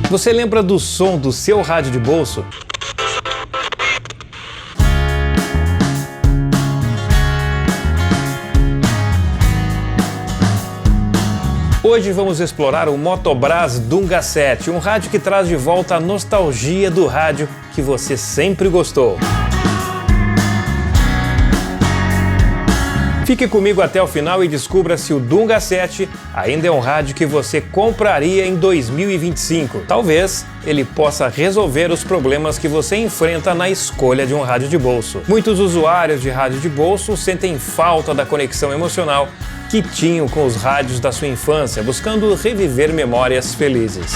Você lembra do som do seu rádio de bolso? Hoje vamos explorar o Motobras Dunga 7, um rádio que traz de volta a nostalgia do rádio que você sempre gostou. Fique comigo até o final e descubra se o Dunga 7 ainda é um rádio que você compraria em 2025. Talvez ele possa resolver os problemas que você enfrenta na escolha de um rádio de bolso. Muitos usuários de rádio de bolso sentem falta da conexão emocional que tinham com os rádios da sua infância, buscando reviver memórias felizes.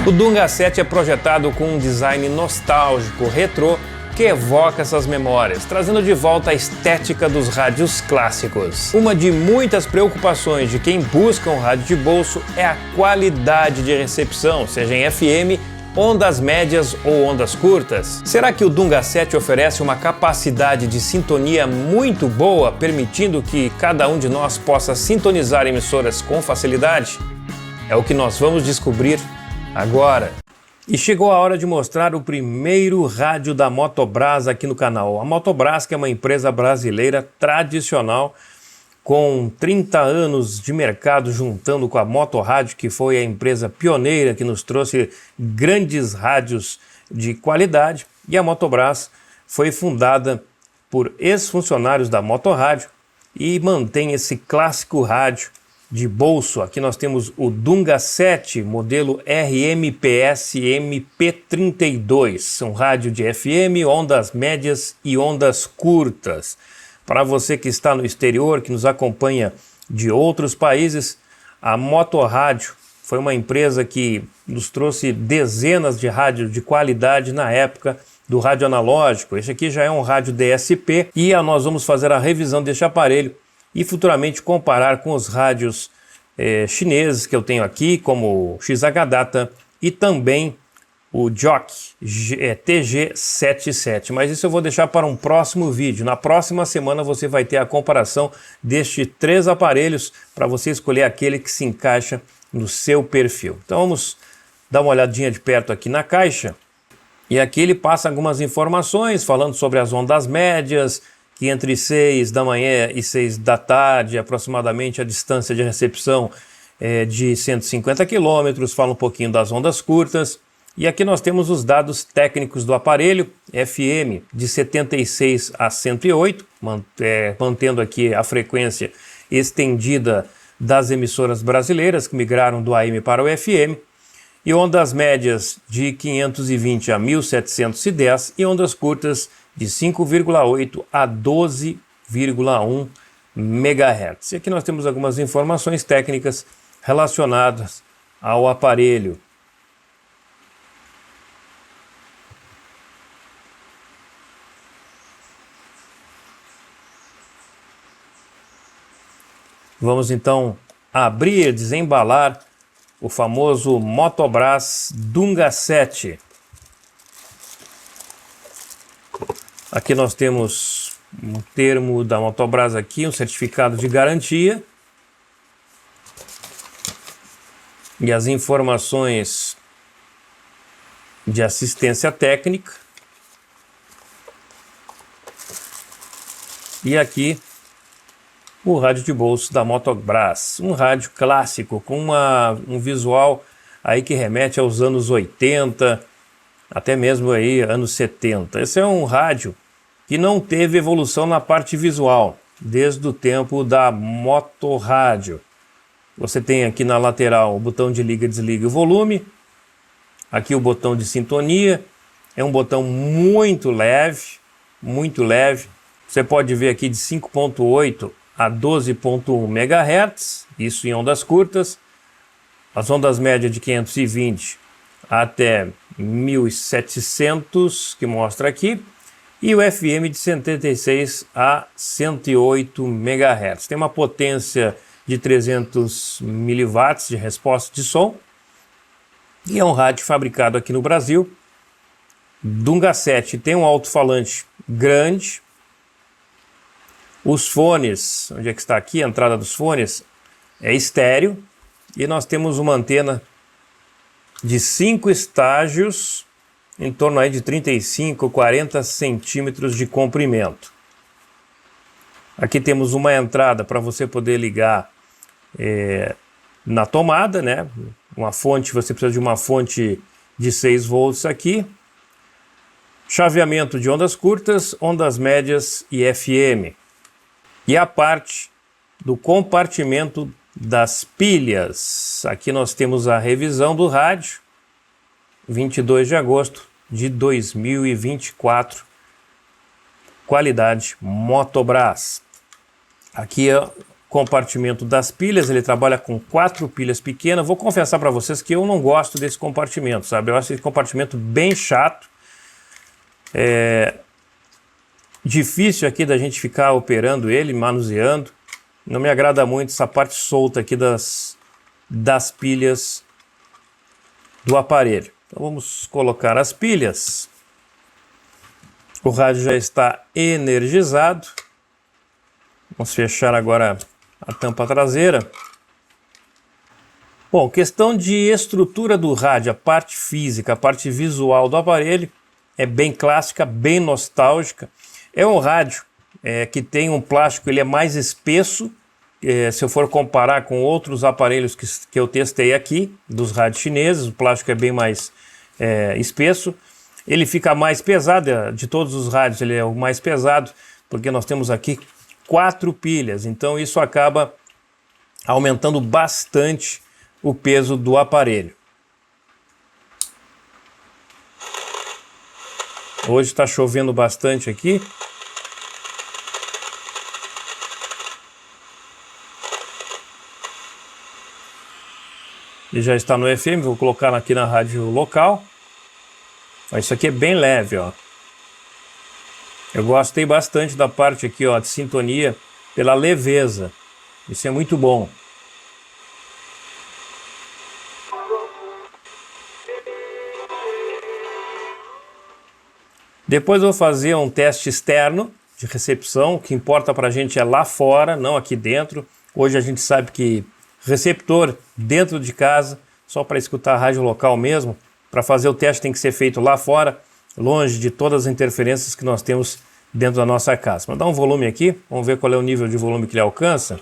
O Dunga 7 é projetado com um design nostálgico, retrô, que evoca essas memórias, trazendo de volta a estética dos rádios clássicos. Uma de muitas preocupações de quem busca um rádio de bolso é a qualidade de recepção, seja em FM, ondas médias ou ondas curtas. Será que o Dunga 7 oferece uma capacidade de sintonia muito boa, permitindo que cada um de nós possa sintonizar emissoras com facilidade? É o que nós vamos descobrir agora. E chegou a hora de mostrar o primeiro rádio da Motobras aqui no canal. A Motobras, que é uma empresa brasileira tradicional, com 30 anos de mercado, juntando com a Motorrádio, que foi a empresa pioneira que nos trouxe grandes rádios de qualidade. E a Motobras foi fundada por ex-funcionários da Motorrádio e mantém esse clássico rádio de bolso. Aqui nós temos o Dunga 7, modelo RMPS MP32, um rádio de FM, ondas médias e ondas curtas. Para você que está no exterior, que nos acompanha de outros países, a Motorrádio foi uma empresa que nos trouxe dezenas de rádios de qualidade na época do rádio analógico. Este aqui já é um rádio DSP e nós vamos fazer a revisão deste aparelho e futuramente comparar com os rádios chineses que eu tenho aqui, como o XH Data e também o Jock TG77, mas isso eu vou deixar para um próximo vídeo. Na próxima semana você vai ter a comparação destes 3 aparelhos para você escolher aquele que se encaixa no seu perfil. Então vamos dar uma olhadinha de perto aqui na caixa. E aqui ele passa algumas informações falando sobre as ondas médias, que entre 6 da manhã e 6 da tarde, aproximadamente a distância de recepção é de 150 km, fala um pouquinho das ondas curtas. E aqui nós temos os dados técnicos do aparelho, FM de 76 a 108, mantendo aqui a frequência estendida das emissoras brasileiras que migraram do AM para o FM, e ondas médias de 520 a 1710 e ondas curtas de 5,8 a 12,1 MHz. E aqui nós temos algumas informações técnicas relacionadas ao aparelho. Vamos então abrir, desembalar o famoso Motobras Dunga 7. Aqui nós temos um termo da Motobras aqui, um certificado de garantia. E as informações de assistência técnica. E aqui o rádio de bolso da Motobras, um rádio clássico com um visual aí que remete aos anos 80, até mesmo aí anos 70. Esse é um rádio que não teve evolução na parte visual, desde o tempo da Motorrádio. Você tem aqui na lateral o botão de liga e desliga o volume, aqui o botão de sintonia, é um botão muito leve, muito leve. Você pode ver aqui de 5.8 a 12,1 MHz, isso em ondas curtas, as ondas médias de 520 até 1700, que mostra aqui, e o FM de 76 a 108 MHz. Tem uma potência de 300 mW de resposta de som, e é um rádio fabricado aqui no Brasil. Dunga 7 tem um alto-falante grande. Os fones, onde é que está aqui a entrada dos fones, é estéreo. E nós temos uma antena de 5 estágios, em torno aí de 35, 40 centímetros de comprimento. Aqui temos uma entrada para você poder ligar na tomada, né? Uma fonte, você precisa de uma fonte de 6 volts aqui. Chaveamento de ondas curtas, ondas médias e FM. E a parte do compartimento das pilhas. Aqui nós temos a revisão do rádio, 22 de agosto de 2024, qualidade Motobras. Aqui é o compartimento das pilhas, ele trabalha com 4 pilhas pequenas. Vou confessar para vocês que eu não gosto desse compartimento, sabe? Eu acho esse compartimento bem chato. Difícil aqui da gente ficar operando ele, manuseando. Não me agrada muito essa parte solta aqui das pilhas do aparelho. Então vamos colocar as pilhas. O rádio já está energizado. Vamos fechar agora a tampa traseira. Bom, questão de estrutura do rádio, a parte física, a parte visual do aparelho é bem clássica, bem nostálgica. É um rádio que tem um plástico, ele é mais espesso, se eu for comparar com outros aparelhos que eu testei aqui, dos rádios chineses, o plástico é bem mais espesso. Ele fica mais pesado, de todos os rádios ele é o mais pesado, porque nós temos aqui 4 pilhas, então isso acaba aumentando bastante o peso do aparelho. Hoje está chovendo bastante aqui. Ele já está no FM, vou colocar aqui na rádio local. Isso aqui é bem leve, ó. Eu gostei bastante da parte aqui, ó, de sintonia pela leveza. Isso é muito bom. Depois eu vou fazer um teste externo de recepção. O que importa para a gente é lá fora, não aqui dentro. Hoje a gente sabe que receptor dentro de casa, só para escutar a rádio local mesmo. Para fazer o teste tem que ser feito lá fora, longe de todas as interferências que nós temos dentro da nossa casa. Vou dar um volume aqui, vamos ver qual é o nível de volume que ele alcança.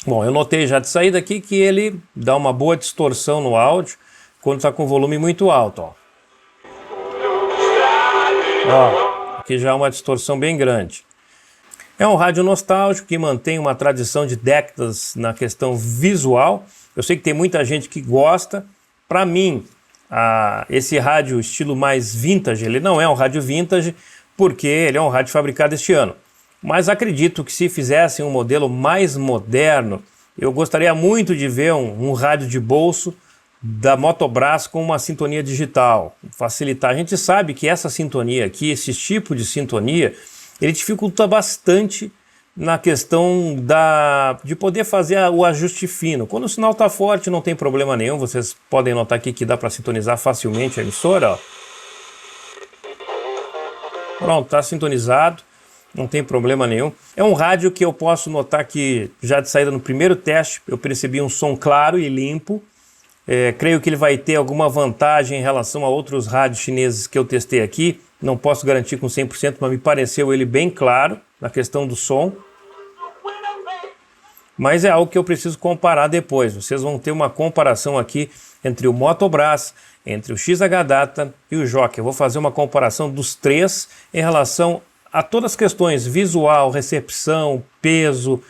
Bom, eu notei já de saída aqui que ele dá uma boa distorção no áudio quando está com volume muito alto. Ó, aqui já é uma distorção bem grande. É um rádio nostálgico que mantém uma tradição de décadas na questão visual. Eu sei que tem muita gente que gosta. Para mim, esse rádio estilo mais vintage, ele não é um rádio vintage porque ele é um rádio fabricado este ano. Mas acredito que se fizessem um modelo mais moderno, eu gostaria muito de ver um rádio de bolso da Motobras com uma sintonia digital, facilitar. A gente sabe que essa sintonia aqui, esse tipo de sintonia, ele dificulta bastante na questão de poder fazer o ajuste fino. Quando o sinal está forte, não tem problema nenhum. Vocês podem notar aqui que dá para sintonizar facilmente a emissora. Ó. Pronto, está sintonizado, não tem problema nenhum. É um rádio que eu posso notar que já de saída no primeiro teste eu percebi um som claro e limpo. Creio que ele vai ter alguma vantagem em relação a outros rádios chineses que eu testei aqui. Não posso garantir com 100%, mas me pareceu ele bem claro na questão do som. Mas é algo que eu preciso comparar depois. Vocês vão ter uma comparação aqui entre o Motobras, entre o XH-Data e o Jockey. Eu vou fazer uma comparação dos três em relação a todas as questões visual, recepção, peso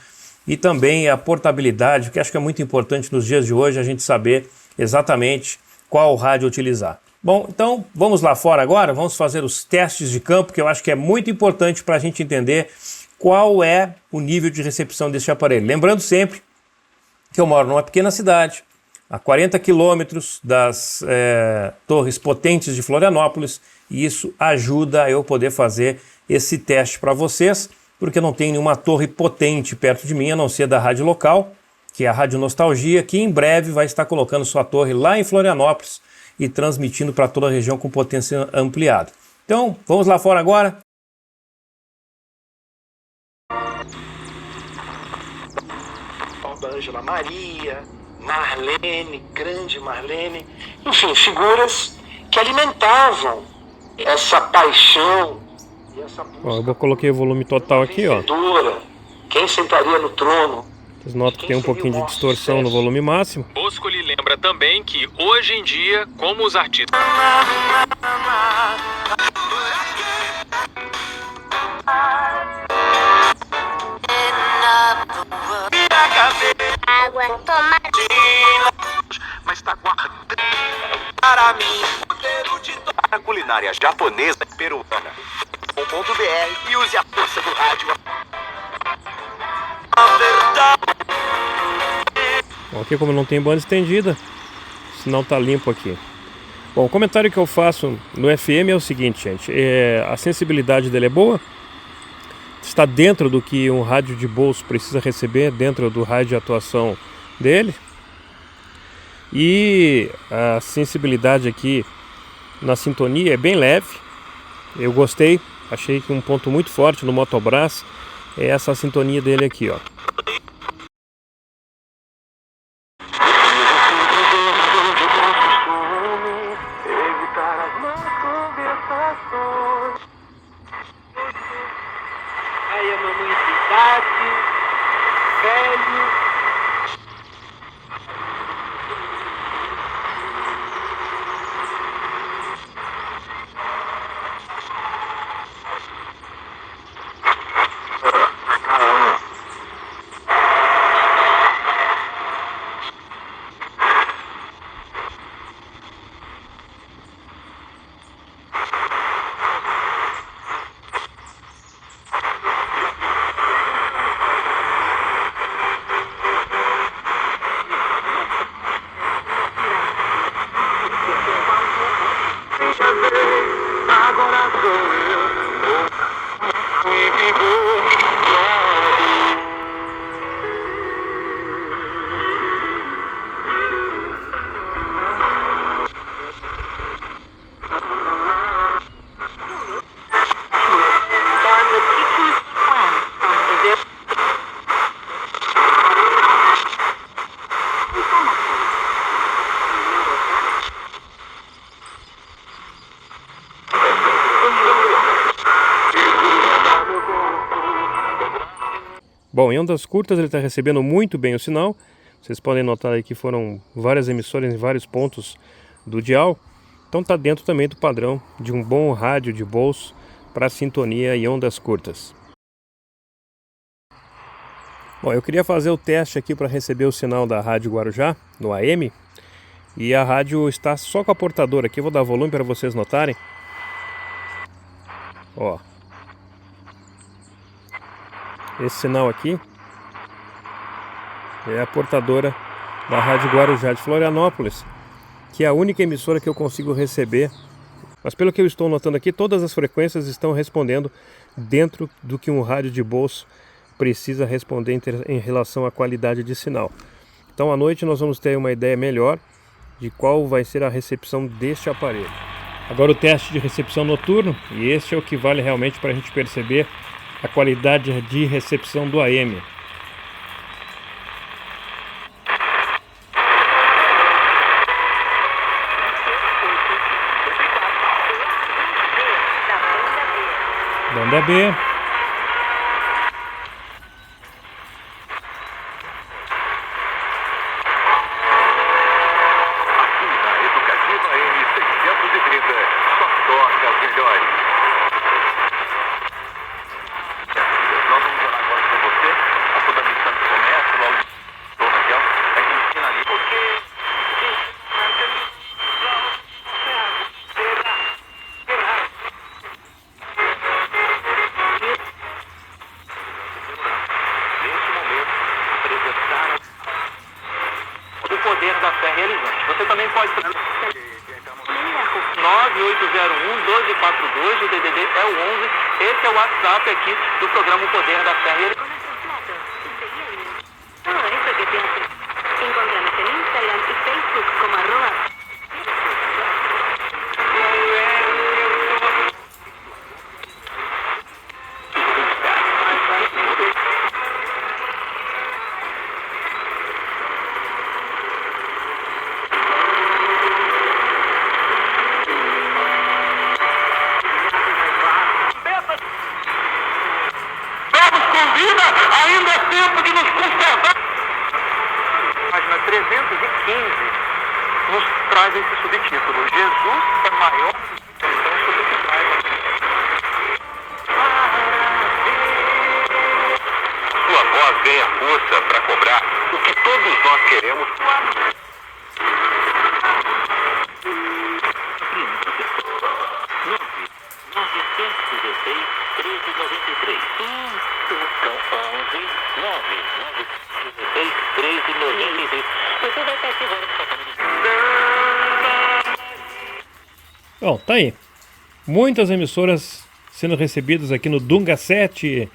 e também a portabilidade, que acho que é muito importante nos dias de hoje a gente saber exatamente qual rádio utilizar. Bom, então vamos lá fora agora, vamos fazer os testes de campo, que eu acho que é muito importante para a gente entender qual é o nível de recepção deste aparelho. Lembrando sempre que eu moro numa pequena cidade, a 40 quilômetros das torres potentes de Florianópolis, e isso ajuda a eu poder fazer esse teste para vocês, porque não tem nenhuma torre potente perto de mim, a não ser da rádio local, que é a Rádio Nostalgia, que em breve vai estar colocando sua torre lá em Florianópolis e transmitindo para toda a região com potência ampliada. Então, vamos lá fora agora. Ângela Maria, Marlene, grande Marlene, enfim, figuras que alimentavam essa paixão e essa busca. Ó, eu coloquei o volume total aqui, ó. Quem sentaria no trono? Vocês notam que tem um pouquinho de distorção no volume máximo. Bosco lhe lembra também que hoje em dia, como os artistas... Mas tá guardando para mim a culinária japonesa e peruana. .br e use a força do rádio. A verdade. Bom, aqui como não tem banda estendida, o sinal tá limpo aqui. Bom, o comentário que eu faço no FM é o seguinte, gente. A sensibilidade dele é boa. Está dentro do que um rádio de bolso precisa receber, dentro do raio de atuação dele. E a sensibilidade aqui na sintonia é bem leve. Eu gostei, achei que um ponto muito forte no Motobras é essa sintonia dele aqui, ó. Aí a mamãe de idade, velho. Agora sou eu. Bom, em ondas curtas ele está recebendo muito bem o sinal. Vocês podem notar aí que foram várias emissoras em vários pontos do dial. Então está dentro também do padrão de um bom rádio de bolso para sintonia e ondas curtas. Bom, eu queria fazer o teste aqui para receber o sinal da Rádio Guarujá, no AM. E a rádio está só com a portadora aqui. Eu vou dar volume para vocês notarem. Ó. Esse sinal aqui é a portadora da Rádio Guarujá de Florianópolis, que é a única emissora que eu consigo receber. Mas pelo que eu estou notando aqui, todas as frequências estão respondendo dentro do que um rádio de bolso precisa responder em relação à qualidade de sinal. Então à noite nós vamos ter uma ideia melhor de qual vai ser a recepção deste aparelho. Agora o teste de recepção noturno, e este é o que vale realmente para a gente perceber a qualidade de recepção do AM. Banda B. O poder da fé realizante. Você também pode... 9801-1242, o DDD é o 11. Esse é o WhatsApp aqui do programa O Poder da Fé Realizante. Encontramos en Instagram y Facebook como @ tempo de nos conservar. Página 315 nos traz esse subtítulo: Jesus é maior então sobre o que traz. Sua voz ganha força para cobrar o que todos nós queremos. 1393. São 11, 1393. Você vai estar segurando o Bom, tá aí. Muitas emissoras sendo recebidas aqui no Dunga 7,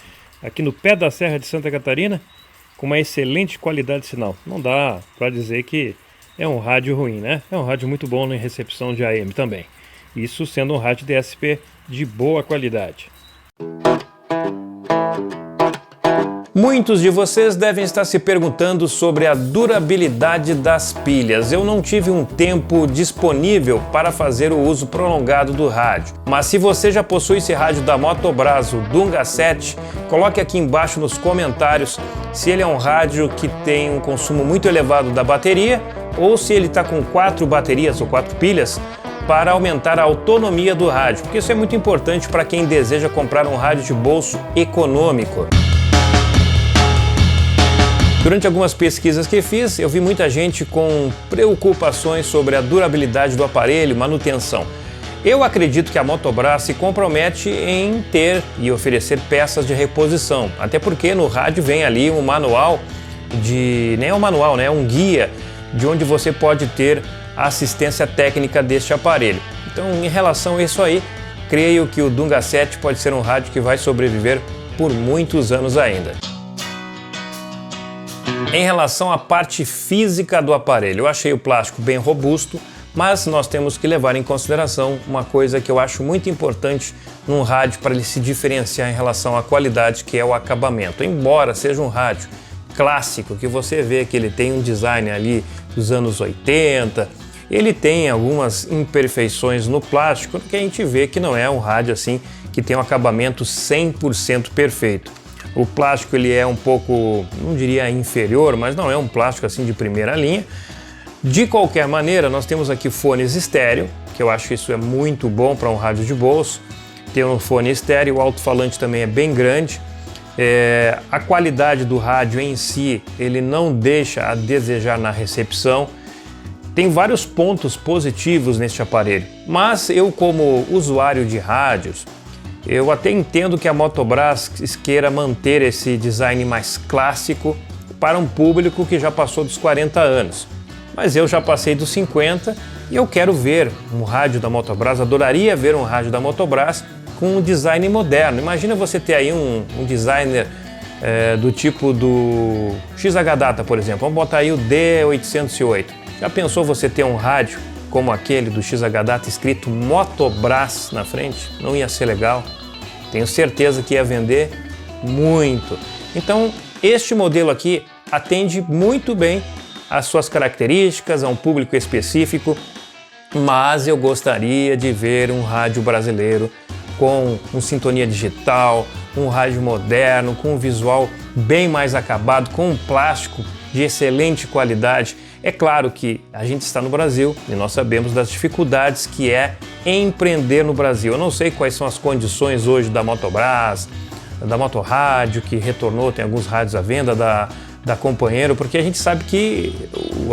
aqui no pé da Serra de Santa Catarina, com uma excelente qualidade de sinal. Não dá para dizer que é um rádio ruim, né? É um rádio muito bom em recepção de AM também. Isso sendo um rádio DSP de boa qualidade. Muitos de vocês devem estar se perguntando sobre a durabilidade das pilhas. Eu não tive um tempo disponível para fazer o uso prolongado do rádio. Mas se você já possui esse rádio da Motobras, o Dunga 7, coloque aqui embaixo nos comentários se ele é um rádio que tem um consumo muito elevado da bateria ou se ele está com 4 baterias ou 4 pilhas para aumentar a autonomia do rádio, porque isso é muito importante para quem deseja comprar um rádio de bolso econômico. Durante algumas pesquisas que fiz, eu vi muita gente com preocupações sobre a durabilidade do aparelho, manutenção. Eu acredito que a Motobras se compromete em ter e oferecer peças de reposição, até porque no rádio vem ali um manual nem é um manual, né? É um guia de onde você pode ter a assistência técnica deste aparelho. Então, em relação a isso aí, creio que o Dunga 7 pode ser um rádio que vai sobreviver por muitos anos ainda. Em relação à parte física do aparelho, eu achei o plástico bem robusto, mas nós temos que levar em consideração uma coisa que eu acho muito importante num rádio para ele se diferenciar em relação à qualidade, que é o acabamento. Embora seja um rádio clássico, que você vê que ele tem um design ali dos anos 80, ele tem algumas imperfeições no plástico, que a gente vê que não é um rádio assim que tem um acabamento 100% perfeito. O plástico ele é um pouco, não diria inferior, mas não é um plástico assim de primeira linha. De qualquer maneira, nós temos aqui fones estéreo, que eu acho que isso é muito bom para um rádio de bolso. Tem um fone estéreo, o alto-falante também é bem grande. A qualidade do rádio em si, ele não deixa a desejar na recepção. Tem vários pontos positivos neste aparelho, mas eu, como usuário de rádios, eu até entendo que a Motobras queira manter esse design mais clássico para um público que já passou dos 40 anos. Mas eu já passei dos 50 e eu quero ver um rádio da Motobras, adoraria ver um rádio da Motobras com um design moderno. Imagina você ter aí um designer do tipo do XH-Data, por exemplo. Vamos botar aí o D808. Já pensou você ter um rádio como aquele do XH-Data escrito Motobras na frente? Não ia ser legal? Tenho certeza que ia vender muito. Então, este modelo aqui atende muito bem às suas características, a um público específico, mas eu gostaria de ver um rádio brasileiro com sintonia digital, um rádio moderno, com um visual bem mais acabado, com um plástico de excelente qualidade. É claro que a gente está no Brasil e nós sabemos das dificuldades que é empreender no Brasil. Eu não sei quais são as condições hoje da Motobras, da Motorrádio, que retornou, tem alguns rádios à venda, da Companheiro, porque a gente sabe que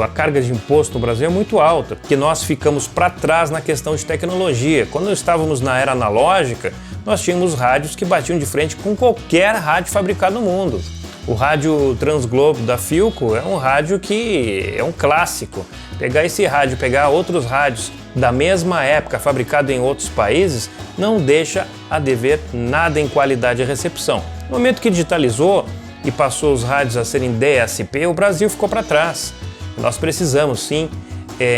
a carga de imposto no Brasil é muito alta, que nós ficamos para trás na questão de tecnologia. Quando estávamos na era analógica, nós tínhamos rádios que batiam de frente com qualquer rádio fabricado no mundo. O rádio Transglobo da Philco é um rádio que é um clássico. Pegar esse rádio, pegar outros rádios da mesma época, fabricado em outros países, não deixa a dever nada em qualidade de recepção. No momento que digitalizou e passou os rádios a serem DSP, o Brasil ficou para trás. Nós precisamos sim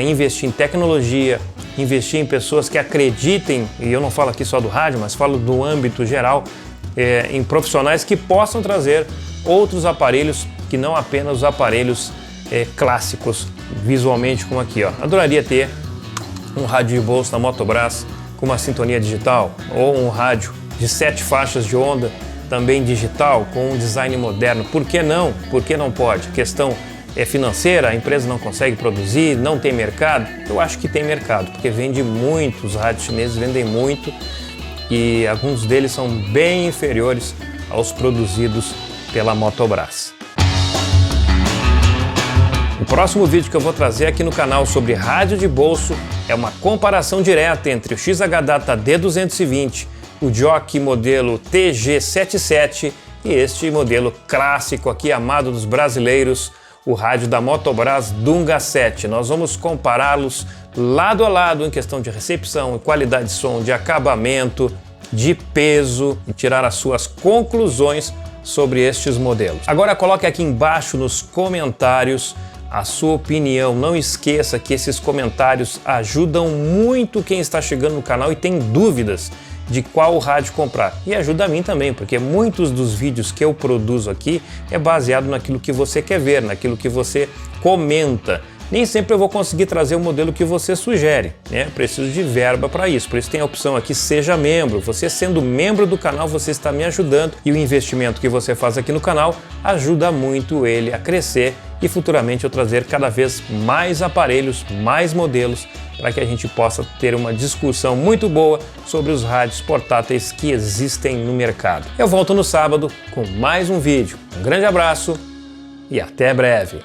investir em tecnologia, investir em pessoas que acreditem, e eu não falo aqui só do rádio, mas falo do âmbito geral, em profissionais que possam trazer outros aparelhos que não apenas os aparelhos clássicos, visualmente como aqui, ó. Adoraria ter um rádio de bolso da Motobras com uma sintonia digital, ou um rádio de 7 faixas de onda também digital, com um design moderno. Por que não? Por que não pode? Questão financeira, a empresa não consegue produzir, não tem mercado? Eu acho que tem mercado, porque vende muito, os rádios chineses vendem muito e alguns deles são bem inferiores aos produzidos pela Motobras. O próximo vídeo que eu vou trazer aqui no canal sobre rádio de bolso é uma comparação direta entre o XH-Data D220, o Jockey modelo TG77 e este modelo clássico aqui, amado dos brasileiros, o rádio da Motobras Dunga 7. Nós vamos compará-los lado a lado em questão de recepção, qualidade de som, de acabamento, de peso e tirar as suas conclusões sobre estes modelos. Agora coloque aqui embaixo nos comentários a sua opinião. Não esqueça que esses comentários ajudam muito quem está chegando no canal e tem dúvidas de qual rádio comprar. E ajuda a mim também, porque muitos dos vídeos que eu produzo aqui é baseado naquilo que você quer ver, naquilo que você comenta. Nem sempre eu vou conseguir trazer o modelo que você sugere, né? Preciso de verba para isso, por isso tem a opção aqui Seja Membro. Você sendo membro do canal, você está me ajudando e o investimento que você faz aqui no canal ajuda muito ele a crescer e futuramente eu trazer cada vez mais aparelhos, mais modelos, para que a gente possa ter uma discussão muito boa sobre os rádios portáteis que existem no mercado. Eu volto no sábado com mais um vídeo. Um grande abraço e até breve!